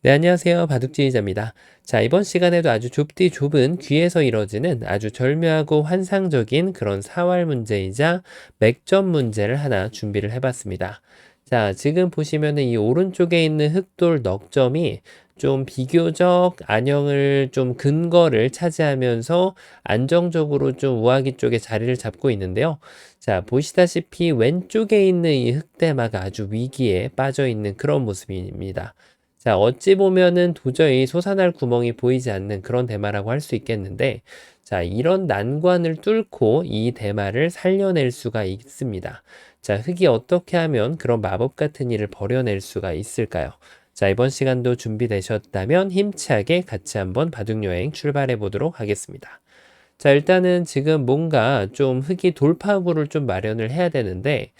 네, 안녕하세요. 바둑지휘자입니다. 자, 이번 시간에도 아주 좁디 좁은 귀에서 이뤄지는 아주 절묘하고 환상적인 그런 사활 문제이자 맥점 문제를 하나 준비를 해봤습니다. 자, 지금 보시면은 이 오른쪽에 있는 흑돌 넉 점이 좀 비교적 안형을 좀 근거를 차지하면서 안정적으로 좀 우아기 쪽에 자리를 잡고 있는데요. 자, 보시다시피 왼쪽에 있는 이 흑대마가 아주 위기에 빠져 있는 그런 모습입니다. 자, 어찌 보면은 도저히 솟아날 구멍이 보이지 않는 그런 대마라고 할 수 있겠는데, 자, 이런 난관을 뚫고 이 대마를 살려낼 수가 있습니다. 자, 흙이 어떻게 하면 그런 마법 같은 일을 벌여낼 수가 있을까요? 자, 이번 시간도 준비되셨다면 힘차게 같이 한번 바둑여행 출발해 보도록 하겠습니다. 자, 일단은 지금 뭔가 좀 흙이 돌파구를 좀 마련을 해야 되는데,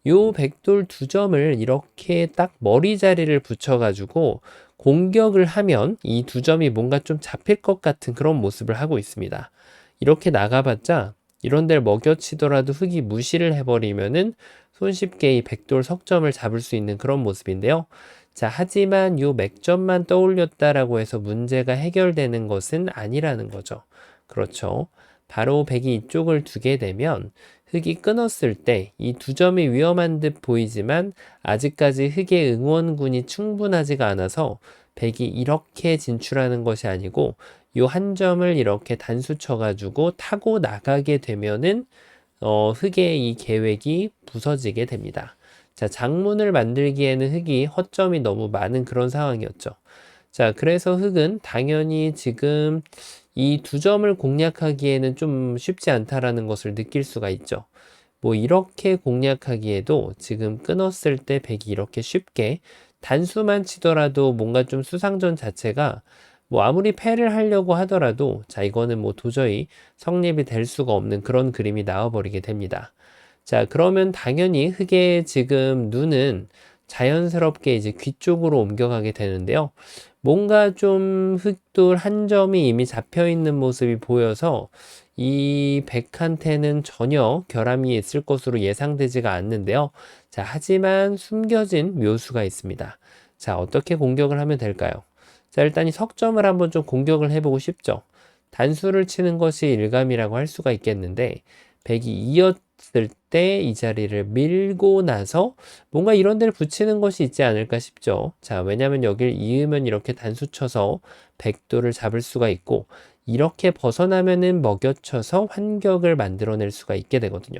요 백돌 두 점을 이렇게 딱 머리 자리를 붙여가지고 공격을 하면 이 두 점이 뭔가 좀 잡힐 것 같은 그런 모습을 하고 있습니다. 이렇게 나가봤자 이런 데를 먹여치더라도 흙이 무시를 해버리면은 손쉽게 이 백돌 석점을 잡을 수 있는 그런 모습인데요. 자, 하지만 요 맥점만 떠올렸다라고 해서 문제가 해결되는 것은 아니라는 거죠. 그렇죠. 바로 백이 이쪽을 두게 되면 흙이 끊었을 때 이 두 점이 위험한 듯 보이지만 아직까지 흙의 응원군이 충분하지가 않아서 백이 이렇게 진출하는 것이 아니고 요 한 점을 이렇게 단수 쳐가지고 타고 나가게 되면은 흙의 이 계획이 부서지게 됩니다. 자, 장문을 만들기에는 흙이 허점이 너무 많은 그런 상황이었죠. 자, 그래서 흙은 당연히 지금 이 두 점을 공략하기에는 좀 쉽지 않다라는 것을 느낄 수가 있죠. 뭐 이렇게 공략하기에도 지금 끊었을 때 백이 이렇게 쉽게 단수만 치더라도 뭔가 좀 수상전 자체가 뭐 아무리 패를 하려고 하더라도 자, 이거는 뭐 도저히 성립이 될 수가 없는 그런 그림이 나와버리게 됩니다. 자, 그러면 당연히 흙의 지금 눈은 자연스럽게 이제 귀 쪽으로 옮겨가게 되는데요. 뭔가 좀 흙돌 한 점이 이미 잡혀 있는 모습이 보여서 이 백한테는 전혀 결함이 있을 것으로 예상되지가 않는데요. 자, 하지만 숨겨진 묘수가 있습니다. 자, 어떻게 공격을 하면 될까요? 자, 일단 이 석점을 한번 좀 공격을 해보고 싶죠. 단수를 치는 것이 일감이라고 할 수가 있겠는데, 백이 이었을 때 이 자리를 밀고 나서 뭔가 이런 데를 붙이는 것이 있지 않을까 싶죠. 자, 왜냐면 여길 이으면 이렇게 단수 쳐서 백도를 잡을 수가 있고, 이렇게 벗어나면은 먹여쳐서 환격을 만들어낼 수가 있게 되거든요.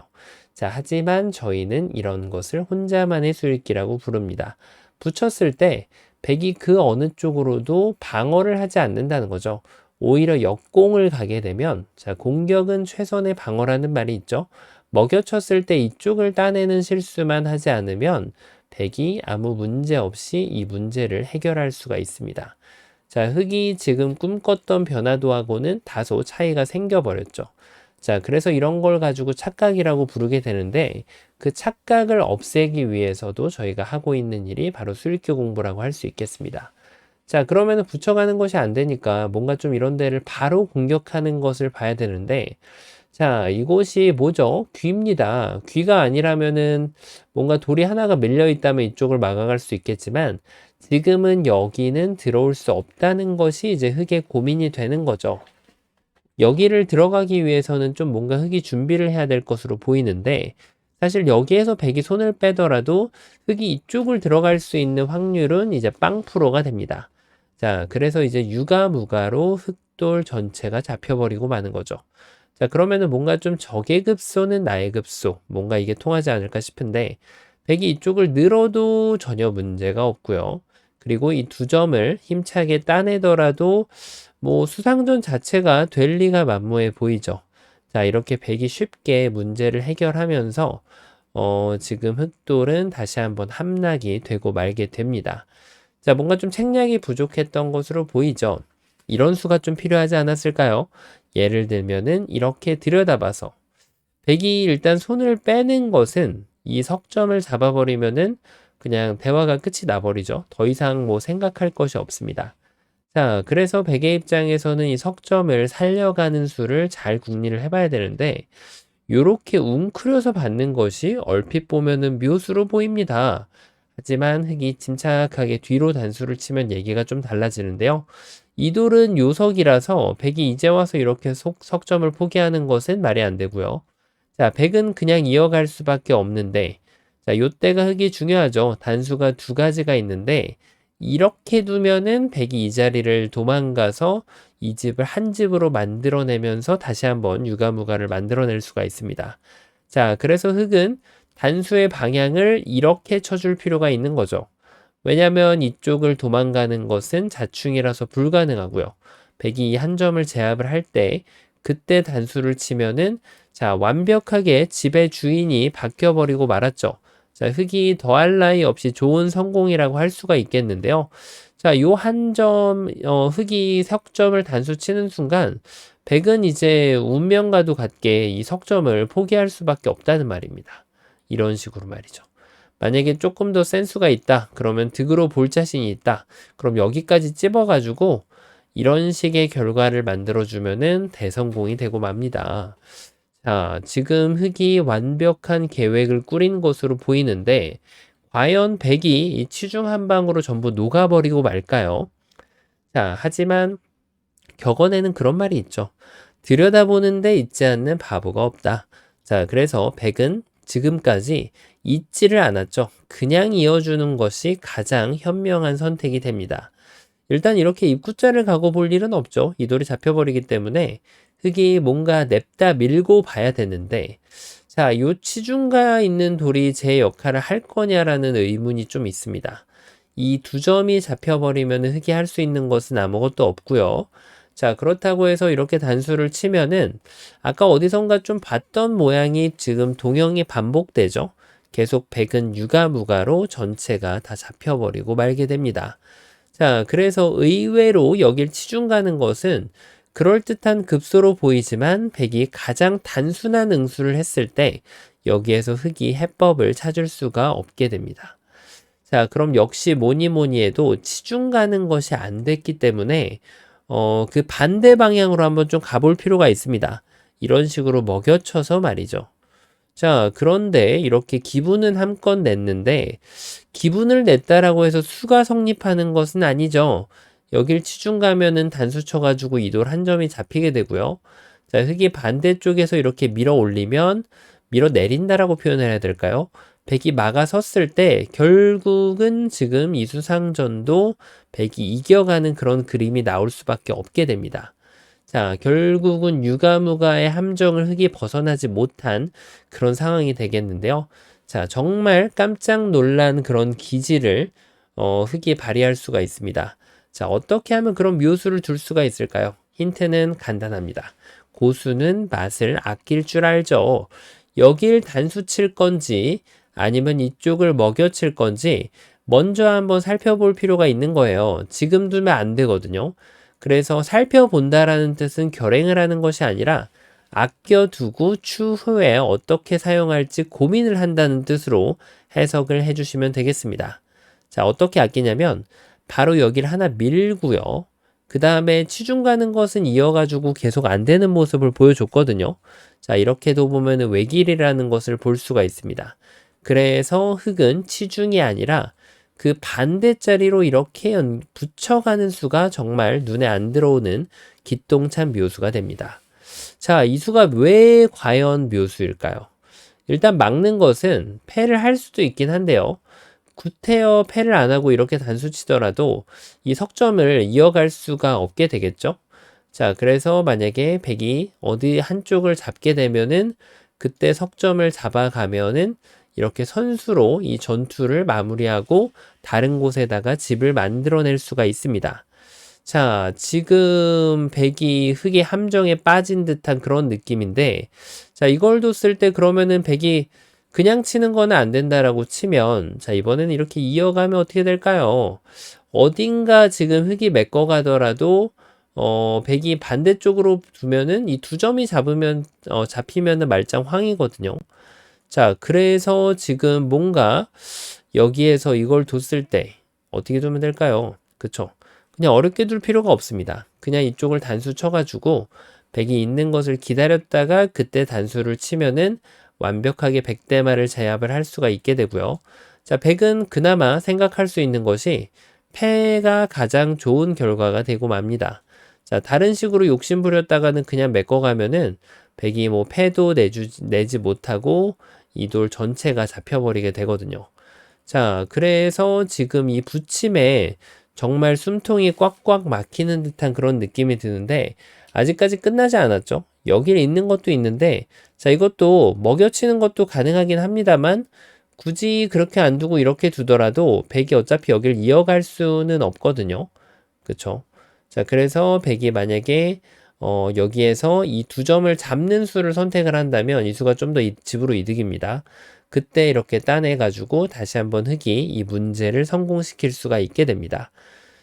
자, 하지만 저희는 이런 것을 혼자만의 수익기라고 부릅니다. 붙였을 때 백이 그 어느 쪽으로도 방어를 하지 않는다는 거죠. 오히려 역공을 가게 되면, 자, 공격은 최선의 방어라는 말이 있죠. 먹여쳤을 때 이쪽을 따내는 실수만 하지 않으면 백이 아무 문제 없이 이 문제를 해결할 수가 있습니다. 자, 흙이 지금 꿈꿨던 변화도하고는 다소 차이가 생겨버렸죠. 자, 그래서 이런 걸 가지고 착각이라고 부르게 되는데 그 착각을 없애기 위해서도 저희가 하고 있는 일이 바로 수익교 공부라고 할 수 있겠습니다. 자, 그러면은 붙여가는 것이 안 되니까 뭔가 좀 이런 데를 바로 공격하는 것을 봐야 되는데 자, 이곳이 뭐죠? 귀입니다. 귀가 아니라면은 뭔가 돌이 하나가 밀려 있다면 이쪽을 막아갈 수 있겠지만 지금은 여기는 들어올 수 없다는 것이 이제 흙의 고민이 되는 거죠. 여기를 들어가기 위해서는 좀 뭔가 흙이 준비를 해야 될 것으로 보이는데 사실 여기에서 백이 손을 빼더라도 흙이 이쪽을 들어갈 수 있는 확률은 이제 0%가 됩니다. 자, 그래서 이제 유가무가로 흙돌 전체가 잡혀버리고 마는 거죠. 자, 그러면은 뭔가 좀 적의 급소는 나의 급소, 뭔가 이게 통하지 않을까 싶은데, 백이 이쪽을 늘어도 전혀 문제가 없고요. 그리고 이 두 점을 힘차게 따내더라도 뭐 수상전 자체가 될 리가 만무해 보이죠. 자, 이렇게 백이 쉽게 문제를 해결하면서 지금 흑돌은 다시 한번 함락이 되고 말게 됩니다. 자, 뭔가 좀 생략이 부족했던 것으로 보이죠. 이런 수가 좀 필요하지 않았을까요? 예를 들면은 이렇게 들여다봐서 백이 일단 손을 빼는 것은 이 석점을 잡아버리면은 그냥 대화가 끝이 나버리죠. 더 이상 뭐 생각할 것이 없습니다. 자, 그래서 백의 입장에서는 이 석점을 살려가는 수를 잘 궁리를 해봐야 되는데 요렇게 웅크려서 받는 것이 얼핏 보면은 묘수로 보입니다. 하지만 흑이 침착하게 뒤로 단수를 치면 얘기가 좀 달라지는데요. 이 돌은 요석이라서 백이 이제 와서 이렇게 석점을 포기하는 것은 말이 안 되고요. 자, 백은 그냥 이어갈 수밖에 없는데, 자, 요때가 흑이 중요하죠. 단수가 두 가지가 있는데, 이렇게 두면은 백이 이 자리를 도망가서 이 집을 한 집으로 만들어내면서 다시 한번 유가무가를 만들어낼 수가 있습니다. 자, 그래서 흑은 단수의 방향을 이렇게 쳐줄 필요가 있는 거죠. 왜냐하면 이쪽을 도망가는 것은 자충이라서 불가능하고요. 백이 이 한 점을 제압을 할 때 그때 단수를 치면은 자, 완벽하게 집의 주인이 바뀌어버리고 말았죠. 자, 흑이 더할 나위 없이 좋은 성공이라고 할 수가 있겠는데요. 자, 요 한 점, 흑이 석점을 단수 치는 순간 백은 이제 운명과도 같게 이 석점을 포기할 수밖에 없다는 말입니다. 이런 식으로 말이죠. 만약에 조금 더 센스가 있다. 그러면 득으로 볼 자신이 있다. 그럼 여기까지 찝어가지고 이런 식의 결과를 만들어주면은 대성공이 되고 맙니다. 자, 지금 흑이 완벽한 계획을 꾸린 것으로 보이는데 과연 백이 이 치중 한 방으로 전부 녹아버리고 말까요? 자, 하지만 격언에는 그런 말이 있죠. 들여다보는데 있지 않는 바보가 없다. 자, 그래서 백은 지금까지 잊지를 않았죠. 그냥 이어주는 것이 가장 현명한 선택이 됩니다. 일단 이렇게 입구자를 가고 볼 일은 없죠. 이 돌이 잡혀버리기 때문에 흑이 뭔가 냅다 밀고 봐야 되는데 자, 요 치중가 있는 돌이 제 역할을 할 거냐라는 의문이 좀 있습니다. 이 두 점이 잡혀버리면 흑이 할 수 있는 것은 아무것도 없고요. 자, 그렇다고 해서 이렇게 단수를 치면은 아까 어디선가 좀 봤던 모양이 지금 동형이 반복되죠. 계속 백은 유가무가로 전체가 다 잡혀버리고 말게 됩니다. 자, 그래서 의외로 여길 치중 가는 것은 그럴듯한 급소로 보이지만 백이 가장 단순한 응수를 했을 때 여기에서 흑이 해법을 찾을 수가 없게 됩니다. 자, 그럼 역시 뭐니 뭐니 해도 치중 가는 것이 안 됐기 때문에 그 반대 방향으로 한번 좀 가볼 필요가 있습니다. 이런 식으로 먹여쳐서 말이죠. 자, 그런데 이렇게 기분은 한건 냈는데 기분을 냈다라고 해서 수가 성립하는 것은 아니죠. 여길 치중 가면은 단수 쳐가지고 이 돌 한 점이 잡히게 되고요. 자, 흑이 반대쪽에서 이렇게 밀어 올리면 밀어 내린다라고 표현을 해야 될까요? 백이 막아섰을 때 결국은 지금 이수상전도 백이 이겨가는 그런 그림이 나올 수밖에 없게 됩니다. 자, 결국은 유가무가의 함정을 흑이 벗어나지 못한 그런 상황이 되겠는데요. 자, 정말 깜짝 놀란 그런 기질을 흑이 발휘할 수가 있습니다. 자, 어떻게 하면 그런 묘수를 둘 수가 있을까요? 힌트는 간단합니다. 고수는 맛을 아낄 줄 알죠. 여길 단수 칠 건지 아니면 이쪽을 먹여 칠 건지 먼저 한번 살펴볼 필요가 있는 거예요. 지금 두면 안 되거든요. 그래서 살펴본다라는 뜻은 결행을 하는 것이 아니라 아껴두고 추후에 어떻게 사용할지 고민을 한다는 뜻으로 해석을 해주시면 되겠습니다. 자, 어떻게 아끼냐면 바로 여기를 하나 밀고요. 그 다음에 치중 가는 것은 이어가지고 계속 안 되는 모습을 보여줬거든요. 자, 이렇게도 보면 외길이라는 것을 볼 수가 있습니다. 그래서 흑은 치중이 아니라 그 반대자리로 이렇게 붙여가는 수가 정말 눈에 안 들어오는 기똥찬 묘수가 됩니다. 자, 이 수가 왜 과연 묘수일까요? 일단 막는 것은 패를 할 수도 있긴 한데요. 구태여 패를 안 하고 이렇게 단수 치더라도 이 석점을 이어갈 수가 없게 되겠죠. 자, 그래서 만약에 백이 어디 한쪽을 잡게 되면은 그때 석점을 잡아가면은 이렇게 선수로 이 전투를 마무리하고 다른 곳에다가 집을 만들어낼 수가 있습니다. 자, 지금 백이 흑의 함정에 빠진 듯한 그런 느낌인데, 자, 이걸 뒀을 때 그러면은 백이 그냥 치는 거는 안 된다라고 치면, 자, 이번에는 이렇게 이어가면 어떻게 될까요? 어딘가 지금 흑이 메꿔가더라도, 백이 반대쪽으로 두면은 이 두 점이 잡히면은 말짱황이거든요. 자, 그래서 지금 뭔가 여기에서 이걸 뒀을 때 어떻게 두면 될까요? 그쵸? 그냥 어렵게 둘 필요가 없습니다. 그냥 이쪽을 단수 쳐가지고 백이 있는 것을 기다렸다가 그때 단수를 치면은 완벽하게 백대마를 제압을 할 수가 있게 되고요. 자, 백은 그나마 생각할 수 있는 것이 패가 가장 좋은 결과가 되고 맙니다. 자, 다른 식으로 욕심 부렸다가는 그냥 메꿔가면은 백이 뭐 패도 내지 못하고 이 돌 전체가 잡혀버리게 되거든요. 자, 그래서 지금 이 부침에 정말 숨통이 꽉꽉 막히는 듯한 그런 느낌이 드는데 아직까지 끝나지 않았죠. 여기에 있는 것도 있는데 자, 이것도 먹여치는 것도 가능하긴 합니다만 굳이 그렇게 안 두고 이렇게 두더라도 백이 어차피 여기를 이어갈 수는 없거든요. 그쵸? 자, 그래서 백이 만약에 여기에서 이 두 점을 잡는 수를 선택을 한다면 이 수가 좀 더 집으로 이득입니다. 그때 이렇게 따내가지고 다시 한번 흑이 이 문제를 성공시킬 수가 있게 됩니다.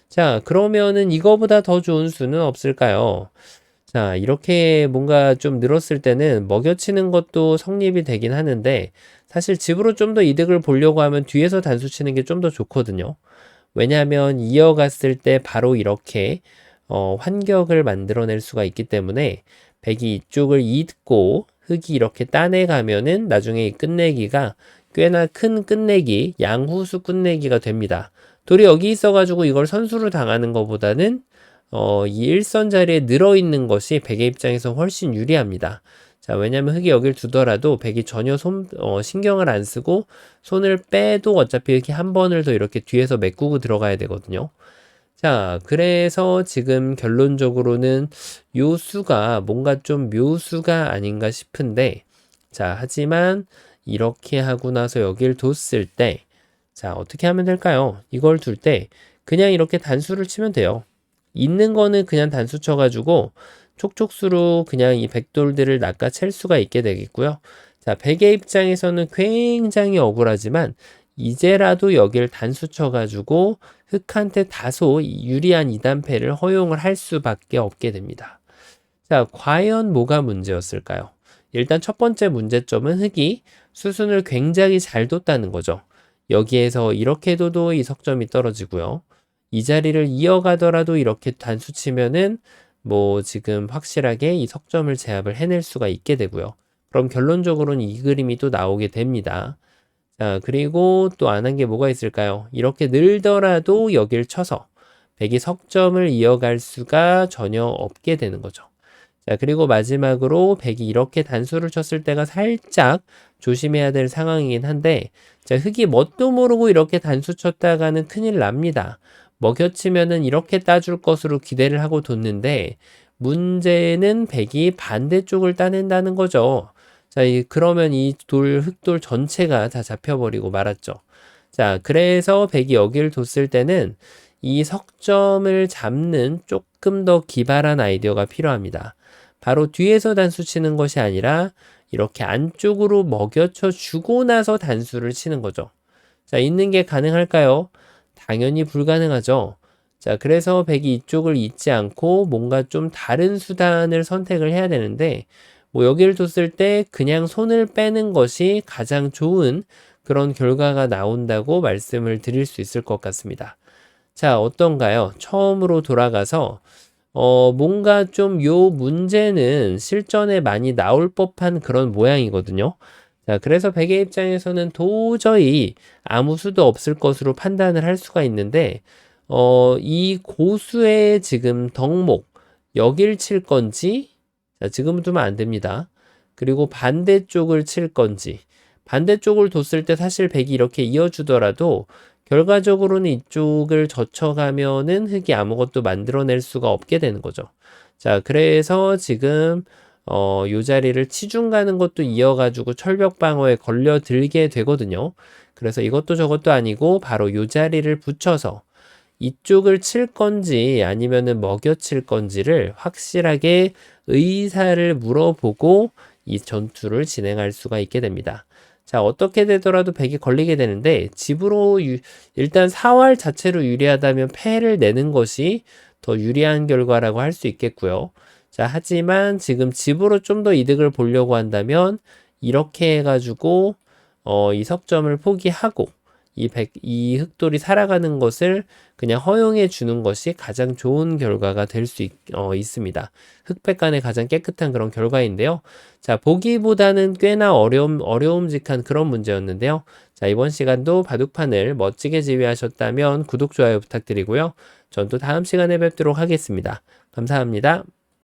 자, 그러면은 이거보다 더 좋은 수는 없을까요? 자, 이렇게 뭔가 좀 늘었을 때는 먹여치는 것도 성립이 되긴 하는데 사실 집으로 좀 더 이득을 보려고 하면 뒤에서 단수 치는 게 좀 더 좋거든요. 왜냐하면 이어갔을 때 바로 이렇게 환격을 만들어낼 수가 있기 때문에 백이 이쪽을 잇고 흑이 이렇게 따내가면은 나중에 이 끝내기가 꽤나 큰 끝내기, 양후수 끝내기가 됩니다. 돌이 여기 있어가지고 이걸 선수로 당하는 것보다는 이 일선 자리에 늘어있는 것이 백의 입장에서 훨씬 유리합니다. 자, 왜냐면 흑이 여길 두더라도 백이 전혀 신경을 안 쓰고 손을 빼도 어차피 이렇게 한 번을 더 이렇게 뒤에서 메꾸고 들어가야 되거든요. 자, 그래서 지금 결론적으로는 요 수가 뭔가 좀 묘수가 아닌가 싶은데, 자, 하지만 이렇게 하고 나서 여길 뒀을 때, 자, 어떻게 하면 될까요? 이걸 둘 때 그냥 이렇게 단수를 치면 돼요. 있는 거는 그냥 단수 쳐가지고 촉촉수로 그냥 이 백돌들을 낚아챌 수가 있게 되겠고요. 자, 백의 입장에서는 굉장히 억울하지만 이제라도 여기를 단수 쳐가지고 흑한테 다소 유리한 2단패를 허용을 할 수밖에 없게 됩니다. 자, 과연 뭐가 문제였을까요? 일단 첫 번째 문제점은 흑이 수순을 굉장히 잘 뒀다는 거죠. 여기에서 이렇게 둬도 이 석점이 떨어지고요. 이 자리를 이어가더라도 이렇게 단수 치면은 뭐 지금 확실하게 이 석점을 제압을 해낼 수가 있게 되고요. 그럼 결론적으로는 이 그림이 또 나오게 됩니다. 자, 그리고 또 안 한 게 뭐가 있을까요? 이렇게 늘더라도 여길 쳐서 백이 석점을 이어갈 수가 전혀 없게 되는 거죠. 자, 그리고 마지막으로 백이 이렇게 단수를 쳤을 때가 살짝 조심해야 될 상황이긴 한데, 자, 흑이 뭣도 모르고 이렇게 단수 쳤다가는 큰일 납니다. 먹여치면은 이렇게 따줄 것으로 기대를 하고 뒀는데, 문제는 백이 반대쪽을 따낸다는 거죠. 자, 그러면 이 흑돌 전체가 다 잡혀버리고 말았죠. 자, 그래서 백이 여기를 뒀을 때는 이 석점을 잡는 조금 더 기발한 아이디어가 필요합니다. 바로 뒤에서 단수 치는 것이 아니라 이렇게 안쪽으로 먹여쳐 주고 나서 단수를 치는 거죠. 자, 있는 게 가능할까요? 당연히 불가능하죠. 자, 그래서 백이 이쪽을 잇지 않고 뭔가 좀 다른 수단을 선택을 해야 되는데 뭐 여기를 뒀을 때 그냥 손을 빼는 것이 가장 좋은 그런 결과가 나온다고 말씀을 드릴 수 있을 것 같습니다. 자, 어떤가요? 처음으로 돌아가서 뭔가 좀 요 문제는 실전에 많이 나올 법한 그런 모양이거든요. 자, 그래서 백의 입장에서는 도저히 아무 수도 없을 것으로 판단을 할 수가 있는데, 이 고수의 지금 덕목, 여길 칠 건지, 자, 지금 두면 안 됩니다. 그리고 반대쪽을 칠 건지, 반대쪽을 뒀을 때 사실 백이 이렇게 이어주더라도 결과적으로는 이쪽을 젖혀가면은 흑이 아무것도 만들어낼 수가 없게 되는 거죠. 자, 그래서 지금 요 자리를 치중 가는 것도 이어가지고 철벽 방어에 걸려들게 되거든요. 그래서 이것도 저것도 아니고 바로 요 자리를 붙여서 이쪽을 칠 건지 아니면은 먹여칠 건지를 확실하게 의사를 물어보고 이 전투를 진행할 수가 있게 됩니다. 자, 어떻게 되더라도 백이 걸리게 되는데 집으로 일단 사활 자체로 유리하다면 패를 내는 것이 더 유리한 결과라고 할 수 있겠고요. 자, 하지만 지금 집으로 좀 더 이득을 보려고 한다면 이렇게 해가지고 이 석점을 포기하고 이 흑돌이 살아가는 것을 그냥 허용해 주는 것이 가장 좋은 결과가 될 수 있습니다. 흑백 간의 가장 깨끗한 그런 결과인데요. 자, 보기보다는 꽤나 어려움직한 그런 문제였는데요. 자, 자, 이번 시간도 바둑판을 멋지게 지휘하셨다면 구독, 좋아요 부탁드리고요. 전 또 다음 시간에 뵙도록 하겠습니다. 감사합니다.